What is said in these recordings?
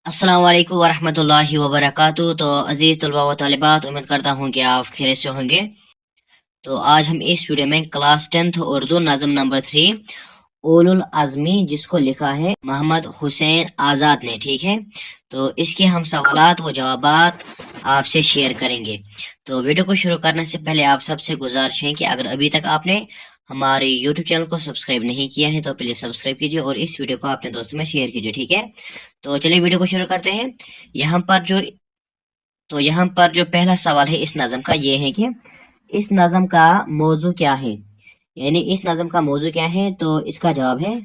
अस्सलाम वालेकुम वरहमतुल्लाहि वबरकातुहू। तो अज़ीज़ तलबा व तालिबात, उम्मीद करता हूँ कि आप खैरियत से होंगे। तो आज हम इस वीडियो में क्लास 10th उर्दू नज़म नंबर 3 उलुल अज़मी, जिसको लिखा है मोहम्मद हुसैन आज़ाद ने, ठीक है। तो इसके हम सवालात व जवाबात आपसे शेयर करेंगे। तो वीडियो को शुरू करने से पहले आप सबसे गुजारिश है कि अगर अभी तक आपने हमारे YouTube चैनल को सब्सक्राइब नहीं किया है तो प्लीज़ सब्सक्राइब कीजिए और इस वीडियो को अपने दोस्तों में शेयर कीजिए, ठीक है। तो चलिए वीडियो को शुरू करते हैं। यहाँ पर जो यहाँ पर जो पहला सवाल है इस नज़म का, ये है कि इस नज़म का मौजू क्या है, यानी इस नज़म का मौजू क्या है। तो इसका जवाब है,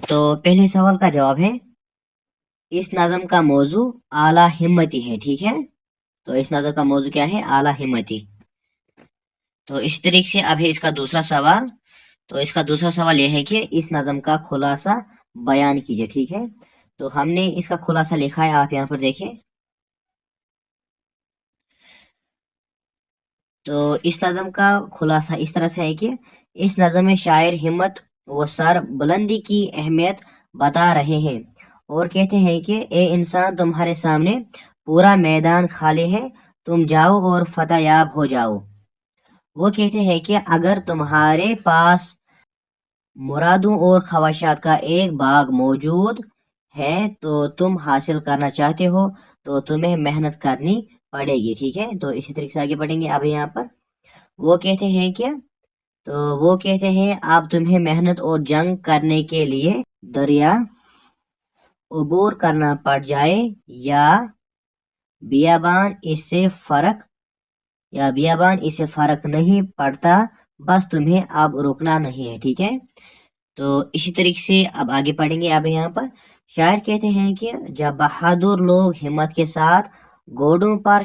तो पहले सवाल का जवाब है इस नज़म का मौजू आला हिम्मती है, ठीक है। तो इस नज़म का मौजू क्या है, आला हिम्मती। तो इस तरीके से अब है इसका दूसरा सवाल। तो इसका दूसरा सवाल यह है कि इस नज़म का खुलासा बयान कीजिए, ठीक है। तो हमने इसका खुलासा लिखा है, आप यहाँ पर देखें। तो इस नज़म का खुलासा इस तरह से है कि इस नज़म में शायर हिम्मत व सर बुलंदी की अहमियत बता रहे हैं और कहते हैं कि ए इंसान, तुम्हारे सामने पूरा मैदान खाली है, तुम जाओ और फतेहयाब हो जाओ। वो कहते हैं कि अगर तुम्हारे पास मुरादों और ख्वाहिशात का एक बाग मौजूद है तो तुम हासिल करना चाहते हो तो तुम्हें मेहनत करनी पड़ेगी, ठीक है। तो इसी तरीके से आगे बढ़ेंगे। अब यहाँ पर वो कहते हैं कि वो कहते हैं अब तुम्हें मेहनत और जंग करने के लिए दरिया उबूर करना पड़ जाए या बियाबान इससे फर्क नहीं पड़ता, बस तुम्हें अब रुकना नहीं है, ठीक है। तो इसी तरीके से अब आगे पढ़ेंगे। अब यहाँ पर शायर कहते हैं कि जब बहादुर लोग हिम्मत के साथ घोड़ों पर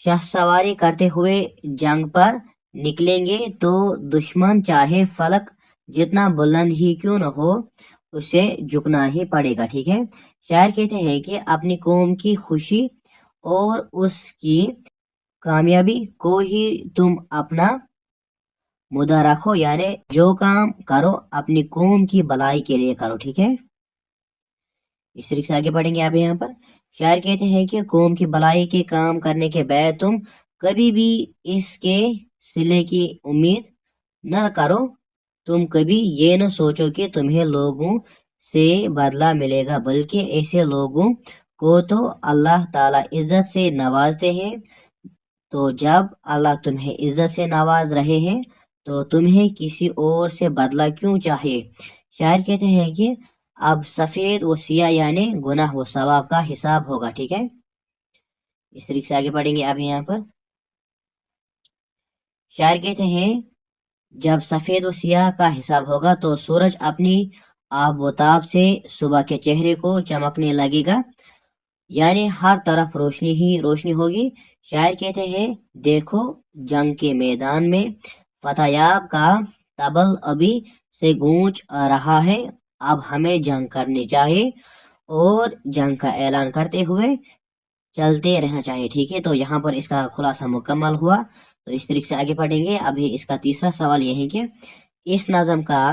शहसवारी करते हुए जंग पर निकलेंगे तो दुश्मन चाहे फलक जितना बुलंद ही क्यों न हो, उसे झुकना ही पड़ेगा, ठीक है। शायर कहते हैं कि अपनी कौम की खुशी और उसकी कामयाबी को ही तुम अपना मुद्दा रखो, यानी जो काम करो अपनी कौम की भलाई के लिए करो, ठीक है। इस तरीके से आगे बढ़ेंगे। आप यहाँ पर शायर कहते हैं कि कौम की भलाई के काम करने के बाद तुम कभी भी इसके सिले की उम्मीद न करो। तुम कभी ये न सोचो कि तुम्हें लोगों से बदला मिलेगा, बल्कि ऐसे लोगों को तो अल्लाह ताला इज्जत से नवाजते हैं। तो जब अल्लाह तुम्हें इज्जत से नवाज रहे हैं तो तुम्हें किसी और से बदला क्यों चाहिए। शायर कहते हैं कि अब सफेद व सिया यानी गुनाह व सवाब का हिसाब होगा, ठीक है। इस तरीके से आगे बढ़ेंगे। अब यहाँ पर शायर कहते हैं जब सफेद व सिया का हिसाब होगा तो सूरज अपनी आब व ताब से सुबह के चेहरे को चमकने लगेगा, यानी हर तरफ रोशनी ही रोशनी होगी। शायर कहते हैं देखो जंग के मैदान में फतेहयाब का तबल अभी से गूंज रहा है, अब हमें जंग करनी चाहिए और जंग का ऐलान करते हुए चलते रहना चाहिए, ठीक है। तो यहाँ पर इसका खुलासा मुकम्मल हुआ। तो इस तरीके से आगे पढ़ेंगे। अभी इसका तीसरा सवाल यह है कि इस नज़म का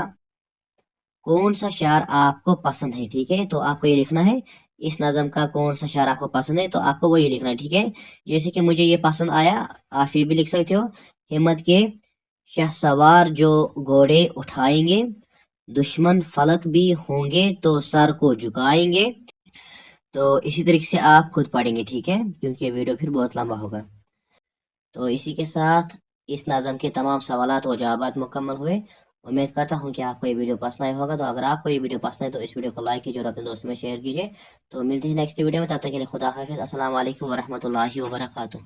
कौन सा शायर आपको पसंद है, ठीक है। तो आपको ये लिखना है इस नज़म का कौन सा शायर आपको पसंद है, तो आपको वो ये लिखना है, ठीक है। जैसे कि मुझे ये पसंद आया, आप ये भी लिख सकते हो। हिम्मत के शहसवार जो घोड़े उठाएंगे, दुश्मन फलक भी होंगे तो सर को झुकाएंगे। तो इसी तरीके से आप खुद पढ़ेंगे, ठीक है, क्योंकि वीडियो फिर बहुत लंबा होगा। तो इसी के साथ इस नज़म के तमाम सवालात और जवाबात मुकम्मल हुए। उम्मीद करता हूँ कि आपको ये वीडियो पसंद आया होगा। तो अगर आपको ये वीडियो पसंद है तो इस वीडियो को लाइक कीजिए और अपने दोस्तों में शेयर कीजिए। तो मिलते हैं नेक्स्ट वीडियो में, तब तक के लिए खुदा हाफिज़। अस्सलाम वालेकुम वरहमतुल्लाहि वबरकातुहू।